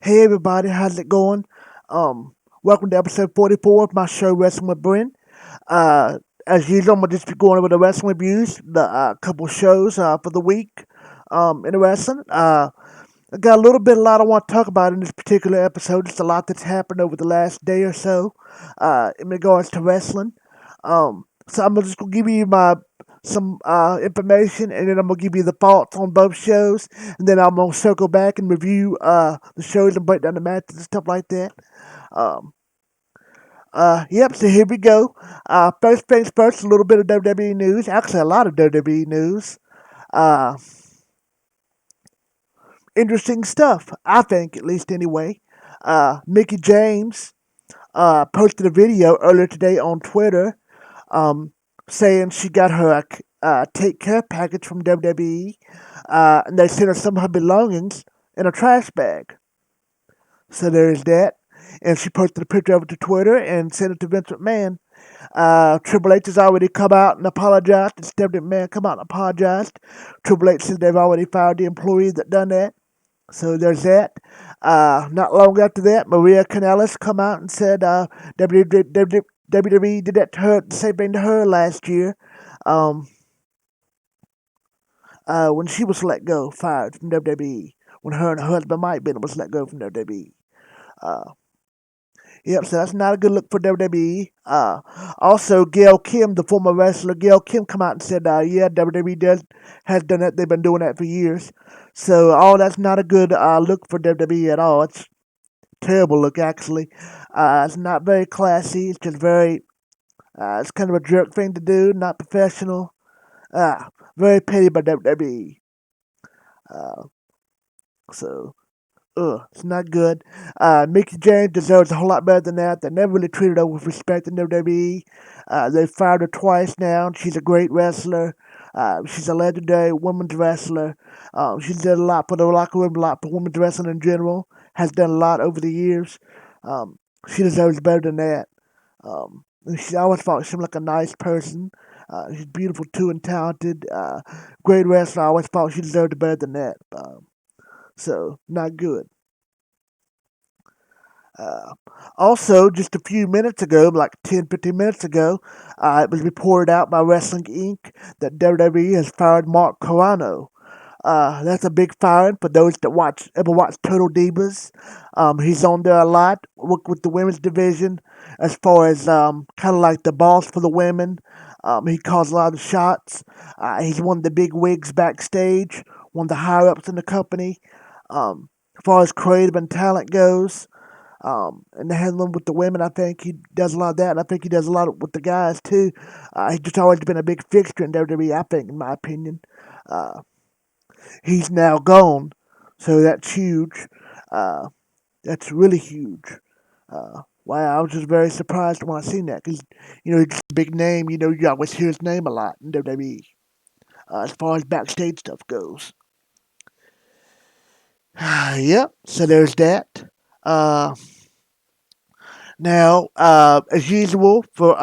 Hey everybody, how's it going? Welcome to episode 44 of my show Wrestling with Brent. As usual, I'm gonna just be going over the wrestling reviews, the couple shows for the week in the wrestling. I got a lot I want to talk about in this particular episode. Just a lot that's happened over the last day or so in regards to wrestling. So I'm just gonna give you my some information, and then I'm gonna give you the thoughts on both shows, and then I'm gonna circle back and review the shows and break down the matches and stuff like that. Um, yep. So here we go. First things first, a little bit of WWE news. Actually, a lot of WWE news. Uh, Interesting stuff. I think, at least anyway. Mickie James posted a video earlier today on Twitter um, saying she got her take care package from WWE, and they sent her some of her belongings in a trash bag. So there's that. And she posted a picture of it to Twitter and sent it to Vince McMahon. Triple H has already come out and apologized. And Stephanie McMahon come out and apologized. Triple H said they've already fired the employee that done that. So there's that. Not long after that, Maria Kanellis come out and said WWE did that to her, the same thing to her last year, um, when she was let go, fired from WWE. When her and her husband Mike Bennett was let go from WWE. Uh, yep, so that's not a good look for WWE. Also, Gail Kim, the former wrestler, Gail Kim, come out and said, yeah, WWE has done that. They've been doing that for years. So, that's not a good look for WWE at all. It's terrible look, actually. It's not very classy. It's just very, it's kind of a jerk thing to do, not professional. Very petty by WWE. Uh, so, it's not good. Mickie James deserves a whole lot better than that. They never really treated her with respect in WWE. They fired her twice now. She's a great wrestler. She's a legendary women's wrestler. She's done a lot for the locker room, a lot for women's wrestling in general. Has done a lot over the years. Um, she deserves better than that. And she always thought she seemed like a nice person. She's beautiful too and talented. Great wrestler. I always thought she deserved better than that. So, not good. Uh, Also, just a few minutes ago, like 10, 15 minutes ago, it was reported out by Wrestling Inc. that WWE has fired Mark Carano. That's a big firing for those that ever watch Total Divas. He's on there a lot, work with the women's division as far as kind of like the boss for the women. He calls a lot of the shots. He's one of the big wigs backstage, one of the higher ups in the company. As far as creative and talent goes, and the handling with the women, I think he does a lot of that. And I think he does a lot with the guys too. He's just always been a big fixture in WWE, I think, in my opinion. Uh, he's now gone, so that's huge. Uh, that's really huge. Wow, I was just very surprised when I seen that because he's just a big name. You always hear his name a lot in WWE as far as backstage stuff goes. Yep. So there's that. Uh, Now, as usual, for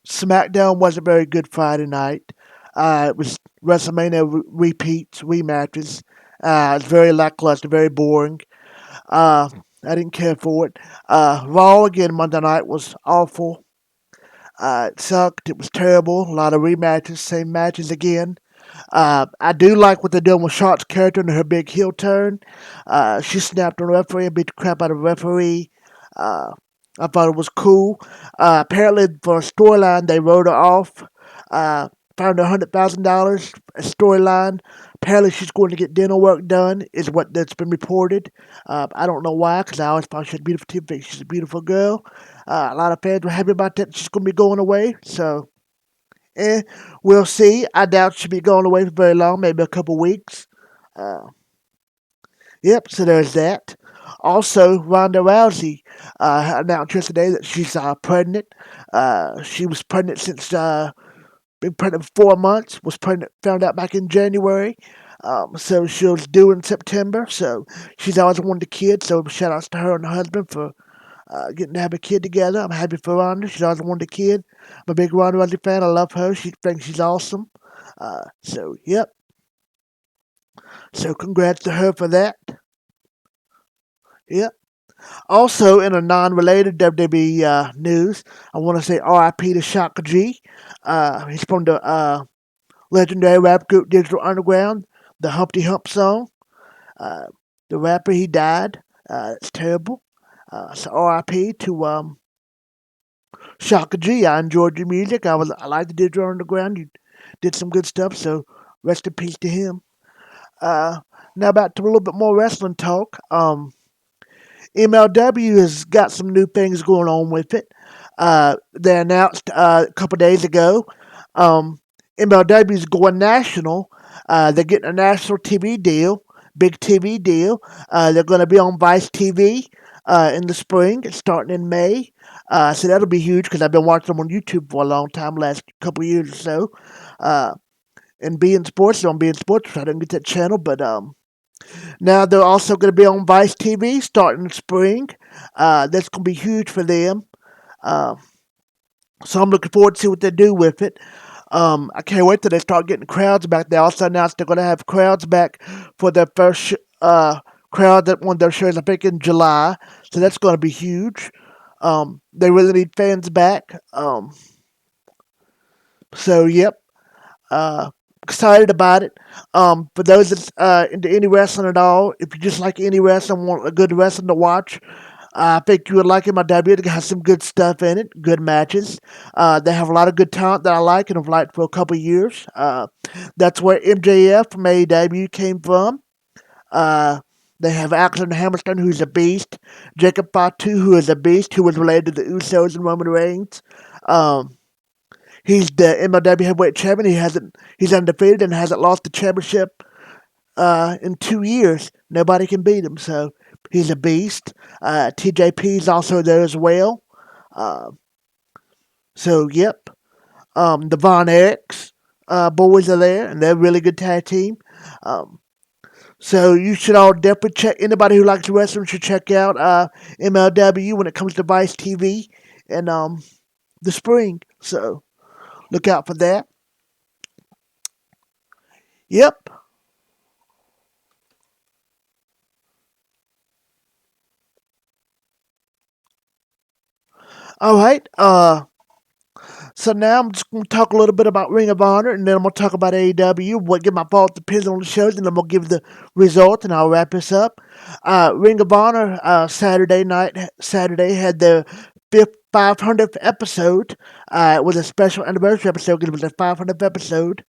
SmackDown wasn't very good Friday night. It was WrestleMania repeats, rematches. It's very lackluster, very boring. Uh, I didn't care for it. Raw again Monday night was awful. It sucked. It was terrible. A lot of rematches, same matches again. I do like what they're doing with Charlotte's character and her big heel turn. She snapped on the referee and beat the crap out of the referee. Uh, I thought it was cool. Apparently, for a storyline, they wrote her off. Uh, Found $100,000 a storyline. Apparently, she's going to get dental work done, is what that's been reported. I don't know why, because I always thought she had beautiful teeth. She's a beautiful girl. A lot of fans were happy about that. She's going to be going away, so Eh, we'll see. I doubt she'll be going away for very long, maybe a couple weeks. Uh, yep, so there's that. Also, Ronda Rousey announced yesterday that she's pregnant. She was pregnant since been pregnant for 4 months. Was pregnant, found out back in January. So she was due in September. So she's always wanted a kid. So shout outs to her and her husband for getting to have a kid together. I'm happy for Ronda. She's always wanted a kid. I'm a big Ronda Rousey fan. I love her. She thinks she's awesome. So, yep. So, congrats to her for that. Yep. Also, in a non-related WWE news, I want to say R.I.P. to Shaka G. He's from the legendary rap group Digital Underground, the Humpty Hump song. Uh, the rapper, he died. It's terrible. So R.I.P. to Shaka G. I enjoyed your music. I liked the Digital Underground. You did some good stuff. So rest in peace to him. Uh, Now back to a little bit more wrestling talk. MLW has got some new things going on with it. They announced a couple days ago MLW is going national. They're getting a national TV deal, big TV deal. They're going to be on Vice TV in the spring, starting in May. So that'll be huge because I've been watching them on YouTube for a long time, last couple of years or so. Uh, and being sports on being sports, I didn't get that channel, but now they're also going to be on Vice TV starting in spring. That's going to be huge for them. Uh, so I'm looking forward to see what they do with it. I can't wait till they start getting crowds back. They also announced they're going to have crowds back for their first crowd at one of their shows, I think, in July. So that's going to be huge. They really need fans back. So, yep. Uh, Excited about it. For those that's into any wrestling at all, if you just like any wrestling, want a good wrestling to watch, I think you would like MLW. It has some good stuff in it, good matches. They have a lot of good talent that I like and have liked for a couple of years. That's where MJF from AEW came from. Uh, they have Axel Hammerstone, who's a beast. Jacob Fatu, who is a beast, who was related to the Usos and Roman Reigns. Um, he's the MLW heavyweight champion. He's undefeated and hasn't lost the championship in 2 years. Nobody can beat him, so he's a beast. TJP is also there as well. Uh, so, yep. The Von Erichs boys are there, and they're a really good tag team. Um, so you should all definitely check. Anybody who likes wrestling should check out MLW when it comes to Vice TV in the spring. So look out for that. Yep. All right. So now I'm just going to talk a little bit about Ring of Honor, and then I'm going to talk about AEW. What give my thoughts opinions on the shows, and then I'm going to give the results, and I'll wrap this up. Ring of Honor Saturday had their 500th episode. It was a special anniversary episode because it was their 500th episode,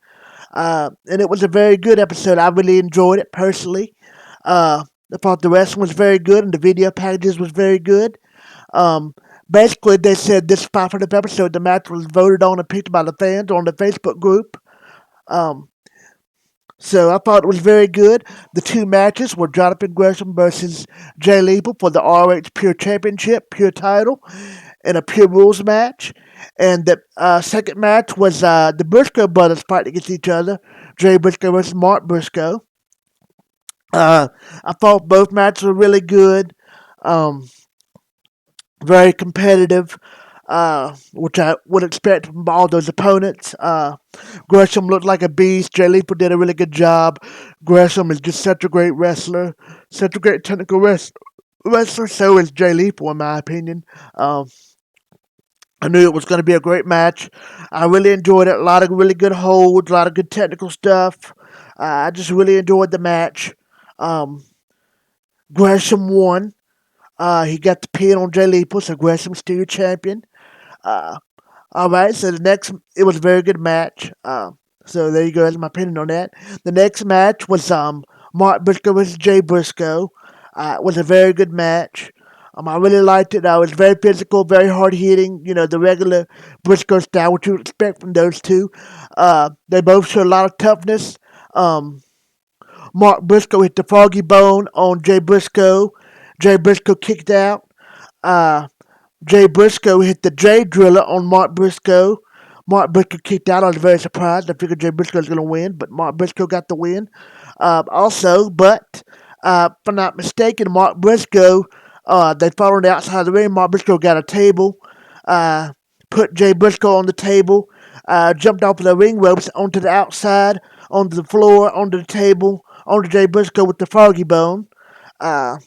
and it was a very good episode. I really enjoyed it personally. I thought the wrestling was very good, and the video packages was very good. Um, Basically, they said this 500th episode, the match was voted on and picked by the fans on the Facebook group. Um, so I thought it was very good. The two matches were Jonathan Gresham versus Jay Lethal for the RH Pure Championship, Pure title, and a Pure Rules match. And the second match was the Briscoe brothers fighting against each other, Jay Briscoe versus Mark Briscoe. I thought both matches were really good. Um, Very competitive, which I would expect from all those opponents. Gresham looked like a beast. Jay Lethal did a really good job. Gresham is just such a great wrestler, such a great technical wrestler. So is Jay Lethal, in my opinion. I knew it was going to be a great match. I really enjoyed it. A lot of really good holds, a lot of good technical stuff. I just really enjoyed the match. Um, Gresham won. He got the pin on Jay Lethal, so Gresham's still your champion. Uh, all right, so it was a very good match. So there you go. That's my opinion on that. The next match was Mark Briscoe versus Jay Briscoe. It was a very good match. I really liked it. It was very physical, very hard hitting. You know, the regular Briscoe style, what you would expect from those two. They both showed a lot of toughness. Um, Mark Briscoe hit the froggy bone on Jay Briscoe. Jay Briscoe kicked out. Uh, Jay Briscoe hit the J Driller on Mark Briscoe. Mark Briscoe kicked out. I was very surprised. I figured Jay Briscoe was going to win, but Mark Briscoe got the win. If I'm not mistaken, Mark Briscoe, they fought on the outside of the ring. Mark Briscoe got a table, uh, put Jay Briscoe on the table, jumped off of the ring ropes onto the outside, onto the floor, onto the table, onto Jay Briscoe with the froggy bone. Uh,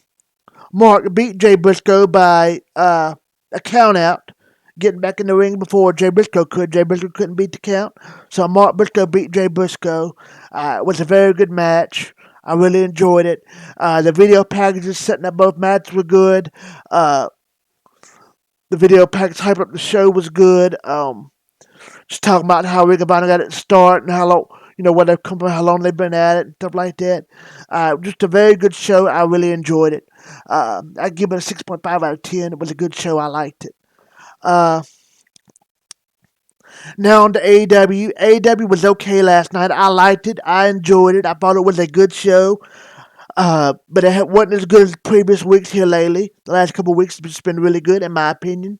Mark beat Jay Briscoe by a count out, getting back in the ring before Jay Briscoe could. Jay Briscoe couldn't beat the count, so Mark Briscoe beat Jay Briscoe. It was a very good match. I really enjoyed it. The video packages setting up both matches were good. Uh, the video package hype up the show was good. Just talking about how Ring of Honor got its start and how long, where they've come from, how long they've been at it, and stuff like that. Just a very good show. I really enjoyed it. I give it a 6.5 out of 10. It was a good show. I liked it. Uh, Now on to AEW. AEW was okay last night. I liked it. I enjoyed it. I thought it was a good show. But it wasn't as good as previous weeks here lately. The last couple of weeks have just been really good, in my opinion.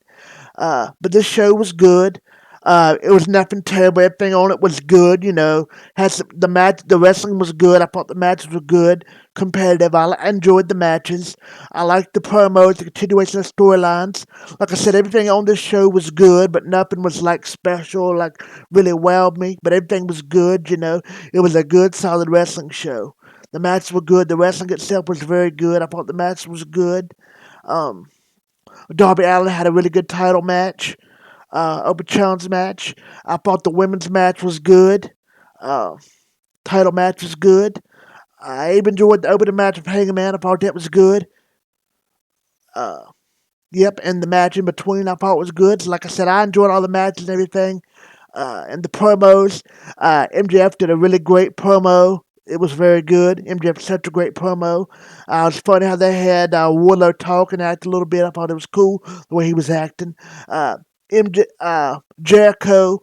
But this show was good. It was nothing terrible. Everything on it was good. The wrestling was good. I thought the matches were good, competitive. I enjoyed the matches. I liked the promos, the continuation of storylines. Like I said, everything on this show was good, but nothing was like special, like really wowed me. But everything was good. It was a good, solid wrestling show. The matches were good. The wrestling itself was very good. I thought the match was good. Um, Darby Allin had a really good title match, open challenge match. I thought the women's match was good. Uh, Title match was good. I even enjoyed the opening match of Hangman. I thought that was good. Uh, yep, and the match in between I thought was good. So like I said, I enjoyed all the matches and everything. And the promos. MJF did a really great promo. It was very good. MJF such a great promo. It was funny how they had Wardlow talk and act a little bit. I thought it was cool the way he was acting. Jericho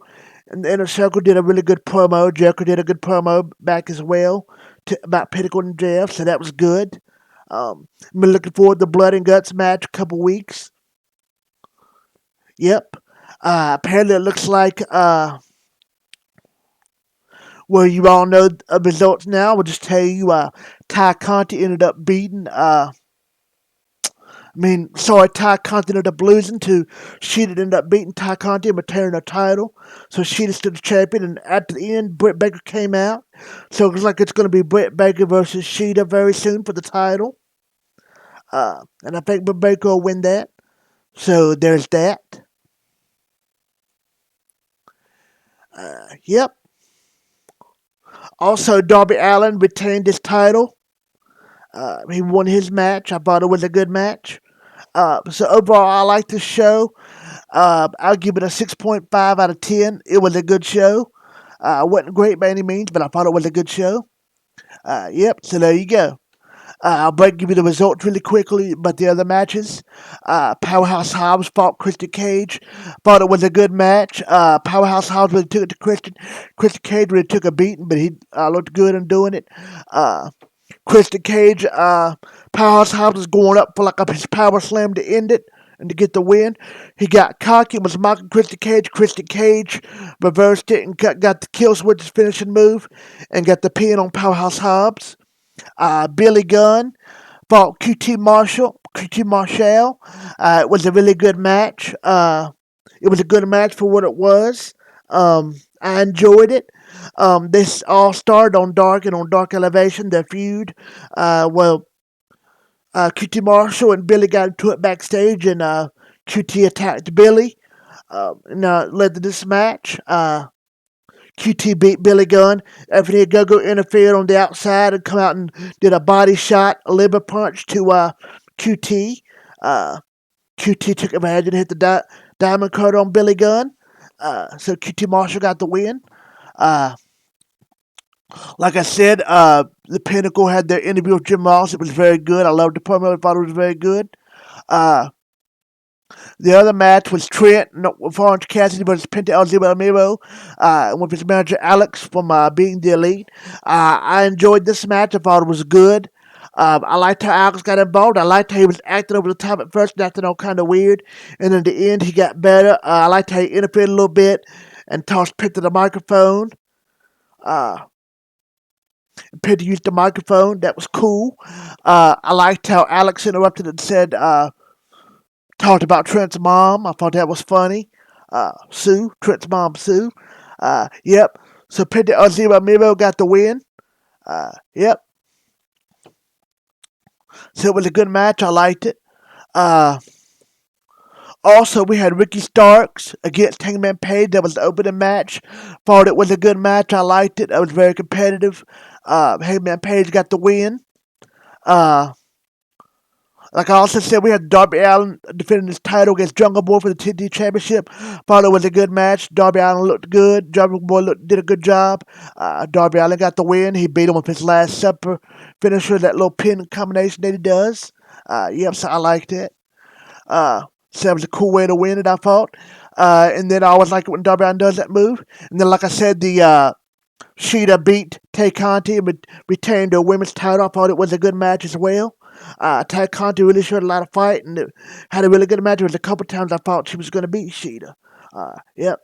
and the Inner Circle did a really good promo. Jericho did a good promo back as well about Pinnacle and MJF, so that was good. I've been looking forward to the Blood and Guts match a couple weeks. Yep. Apparently, it looks like well, you all know the results now. We'll just tell you, Ty Conti ended up beating. Ty Conti ended up losing to Sheeta. Ended up beating Ty Conti and retaining her title. So Sheeta stood the champion, and at the end, Britt Baker came out. So it looks like it's going to be Britt Baker versus Sheeta very soon for the title. And I think Britt Baker will win that. So there's that. Yep. Also, Darby Allin retained his title. He won his match. I thought it was a good match. So overall, I like this show. I'll give it a 6.5 out of 10. It was a good show. It wasn't great by any means, but I thought it was a good show. Yep, so there you go. I'll give you the results really quickly, but the other matches. Powerhouse Hobbs fought Christian Cage. Thought it was a good match. Powerhouse Hobbs really took it to Christian. Christian Cage really took a beating, but he looked good in doing it. Christian Cage, Powerhouse Hobbs was going up for like his power slam to end it and to get the win. He got cocky and was mocking Christian Cage. Christian Cage reversed it and got the kill switch finishing move and got the pin on Powerhouse Hobbs. Billy Gunn fought QT Marshall. It was a really good match. It was a good match for what it was. I enjoyed it. This all started on Dark and on Dark Elevation, their feud. QT Marshall and Billy got into it backstage, and QT attacked Billy and led to this match. QT beat Billy Gunn. Anthony Ogogo interfered on the outside and come out and did a body shot, a liver punch to QT. QT took advantage and hit the diamond card on Billy Gunn. So QT Marshall got the win. Like I said, the Pinnacle had their interview with Jim Ross. It was very good. I loved the promo. I thought it was very good. The other match was Trent with Orange Cassidy versus Penta El Zero Miro with his manager Alex from Being the Elite. I enjoyed this match. I thought it was good. I liked how Alex got involved. I liked how he was acting over the top at first and acting all kind of weird. And in the end, he got better. I liked how he interfered a little bit and tossed Penta the microphone. Penta used the microphone. That was cool. I liked how Alex interrupted and said, talked about Trent's mom. I thought that was funny. Sue, Trent's mom, Sue. Yep. So Penta El Zero Miro got the win. Yep. So it was a good match. I liked it. Uh, Also, we had Ricky Starks against Hangman Page. That was the opening match. Thought it was a good match. I liked it. It was very competitive. Hangman Page got the win. Uh, like I also said, we had Darby Allin defending his title against Jungle Boy for the TNT Championship. Thought it was a good match. Darby Allin looked good. Jungle Boy did a good job. Darby Allin got the win. He beat him with his Last Supper finisher, that little pin combination that he does. Yep, so I liked it. So that was a cool way to win it, I thought. And then I always like it when Darby Allin does that move. And then, like I said, the Sheeta beat Tay Conti and retained the women's title. I thought it was a good match as well. Tay Conti really showed a lot of fight and had a really good match. There was a couple times I thought she was going to beat Sheeta. Yep.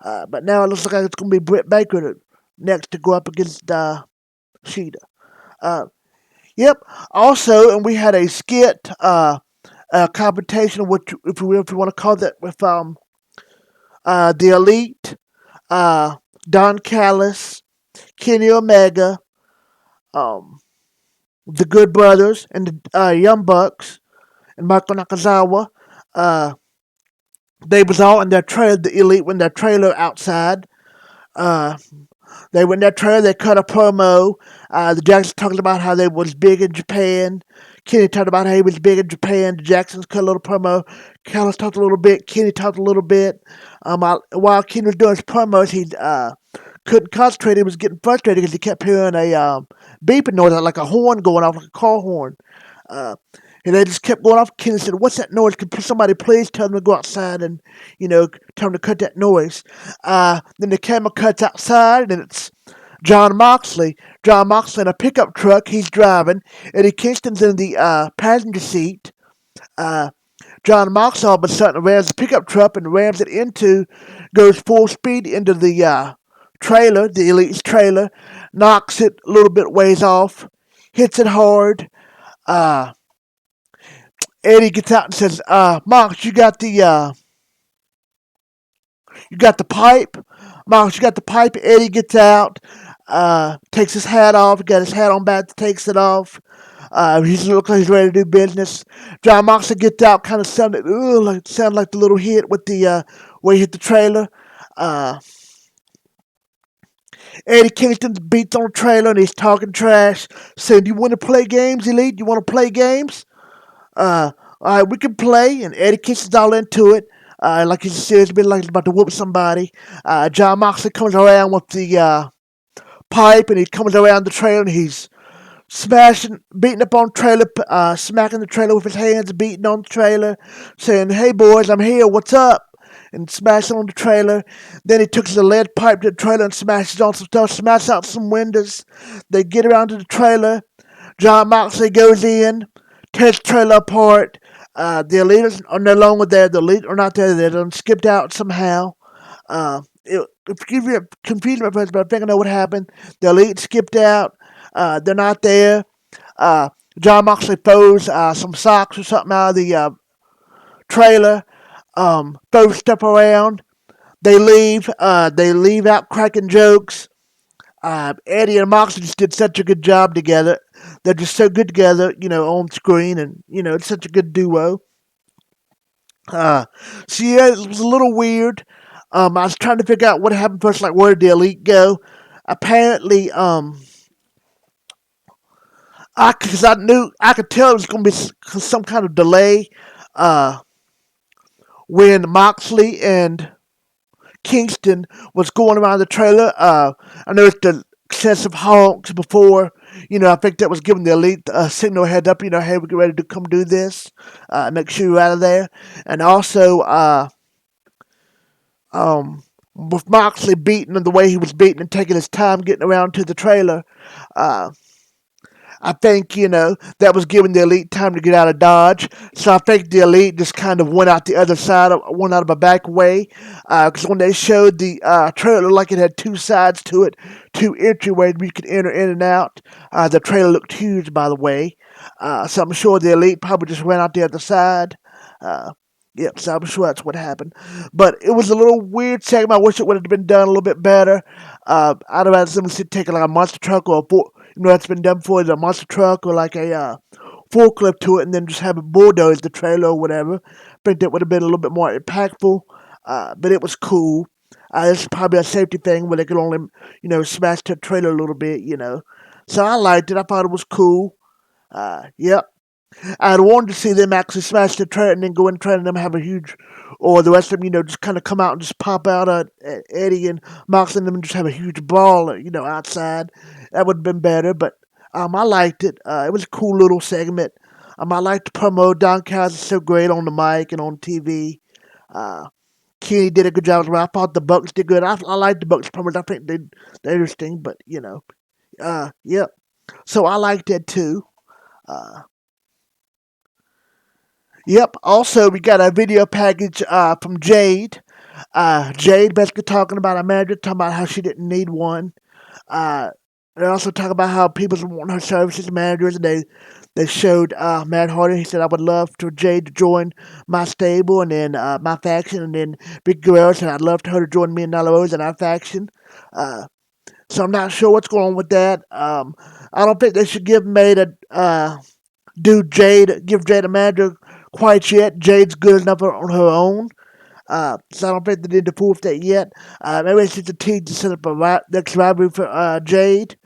But now it looks like it's going to be Britt Baker next to go up against Sheeta. Yep. Also, and we had a skit competition, which if you want to call that, with the Elite, Don Callis, Kenny Omega, um, the Good Brothers, and the Young Bucks, and Michael Nakazawa. Uh, they was all in their trailer. The Elite were in their trailer outside. Uh, they were in their trailer. They cut a promo. The Jacksons talking about how they was big in Japan. Kenny talked about how he was big in Japan. The Jacksons cut a little promo. Callis talked a little bit. Kenny talked a little bit. While Kenny was doing his promos, he couldn't concentrate. He was getting frustrated because he kept hearing a beeping noise, like a horn going off, like a car horn. Uh, and they just kept going off. Kenny said, "What's that noise? Could somebody please tell them to go outside and, tell them to cut that noise?" Then the camera cuts outside, and it's John Moxley. John Moxley in a pickup truck. He's driving. Eddie Kingston's in the passenger seat. Uh, John Moxley all of a sudden rams the pickup truck and rams it goes full speed into the trailer, the Elite's trailer, knocks it a little bit ways off, hits it hard. Uh, Eddie gets out and says, "Mox, you got the pipe? Mox, you got the pipe?" Eddie gets out, takes his hat off, got his hat on back, takes it off. He looks like he's ready to do business. John Moxley gets out, kind of sounded like the little hit with the where he hit the trailer. Uh, Eddie Kingston beats on the trailer and he's talking trash, saying, "Do you want to play games, Elite? You want to play games? All right, we can play." And Eddie Kingston's all into it. Like he's serious, been like he's about to whoop somebody. John Moxley comes around with the pipe and he comes around the trailer and he's beating up on the trailer, smacking the trailer with his hands, beating on the trailer, saying, "Hey boys, I'm here, what's up?" And smashing on the trailer. Then he took the lead pipe to the trailer and smashes on some stuff, smashes out some windows. They get around to the trailer. John Moxley goes in, tears the trailer apart. The Elite are no longer there. The Elite are not there. They're done skipped out somehow. It confused me at first, but I think I know what happened. The Elite skipped out. They're not there. John Moxley throws some socks or something out of the trailer. Throws stuff around. They leave. They leave out cracking jokes. Eddie and Moxley just did such a good job together. They're just so good together, on screen, and it's such a good duo. So yeah, it was a little weird. I was trying to figure out what happened first, like where did the Elite go? Apparently, because I could tell it was going to be some kind of delay. When Moxley and Kingston was going around the trailer, I noticed the excessive honks before. I think that was giving the Elite a signal head up. Hey, we get ready to come do this. Make sure you're out of there. And also, with Moxley beating and the way he was beating and taking his time getting around to the trailer, I think, that was giving the Elite time to get out of Dodge. So I think the Elite just kind of went out the other side, went out of a back way. Because when they showed the trailer, it looked like it had two sides to it, two entryways where you could enter in and out. The trailer looked huge, by the way. So I'm sure the Elite probably just went out the other side. Yep, so I'm sure that's what happened. But it was a little weird segment. I wish it would have been done a little bit better. I'd have rather somebody taking like a monster truck or that's been done for, a monster truck or like a forklift to it and then just have it bulldoze the trailer or whatever. I think that would have been a little bit more impactful, but it was cool. It's probably a safety thing where they could only, smash the trailer a little bit. So I liked it. I thought it was cool. Yep. I'd wanted to see them actually smash the trailer and then go in and try and them have a huge, or the rest of them, just kind of come out and just pop out at Eddie and Mox and them and just have a huge brawl, outside. That would have been better, but I liked it. It was a cool little segment. I liked the promo. Don Callis is so great on the mic and on TV. Uh, Kenny did a good job as well. I thought the Bucks did good. I like the Bucks promos. I think they're interesting, but yep. So I liked that too. Uh, Yep. Also, we got a video package from Jade. Jade basically talking about a manager, talking about how she didn't need one. Uh, they also talk about how people want her services, managers, and they showed Matt Hardy. He said, "I would love for Jade to join my stable and then my faction." And then Big Guerrero said, "I'd love for her to join me and Nyla Rose in our faction." Uh, so I'm not sure what's going on with that. I don't think they should give Jade a manager quite yet. Jade's good enough on her own. So I don't think they need to fool with that yet. Maybe it's just a team to set up next rivalry for Jade.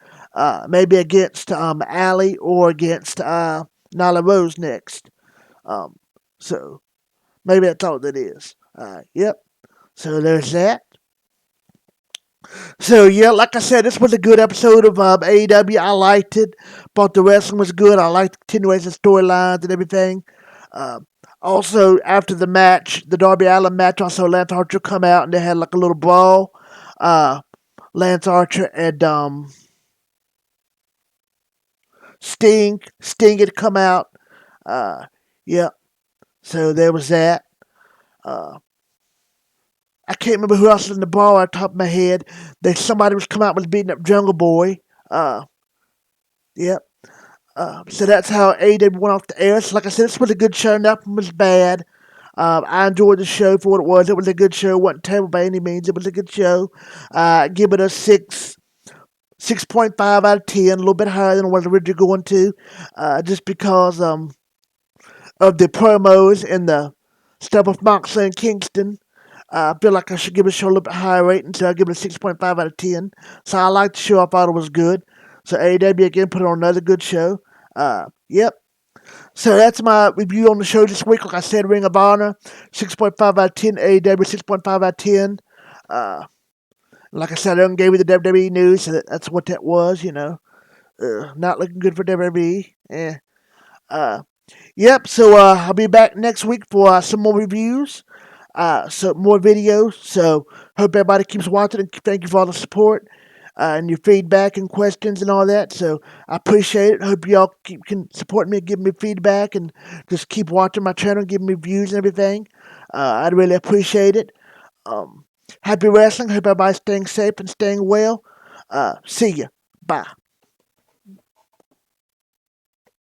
Maybe against Allie or against Nyla Rose next. Um, so maybe that's all that is. Yep. So there's that. So yeah, like I said, this was a good episode of AEW. I liked it. Thought the wrestling was good. I liked the continuation of storylines and everything. Uh, Also, after the match, the Darby Allin match, also Lance Archer come out and they had like a little brawl. Uh, Lance Archer and Sting had come out. Uh, yeah. So there was that. Uh, I can't remember who else was in the brawl off the top of my head. Somebody was come out and was beating up Jungle Boy. Yep. So that's how AEW went off the air. So like I said, this was a good show. Nothing was bad. I enjoyed the show for what it was. It was a good show. It wasn't terrible by any means. It was a good show. Give it a 6.5 out of 10, a little bit higher than I was originally going to, just because of the promos and the stuff with Moxley and Kingston. I feel like I should give the show a little bit higher rating, so I give it a 6.5 out of 10. So I liked the show. I thought it was good. So AEW again put on another good show. Yep. So that's my review on the show this week. Like I said, Ring of Honor, 6.5 out of 10. AEW, 6.5 out of 10. Like I said, I didn't give you the WWE news, so that's what that was. Not looking good for WWE. Yep, so I'll be back next week for some more reviews, some more videos. So hope everybody keeps watching and thank you for all the support and your feedback and questions and all that. So I appreciate it. Hope y'all can support me and give me feedback and just keep watching my channel, giving me views and everything. I'd really appreciate it. Happy wrestling. Hope everybody's staying safe and staying well. See ya. Bye.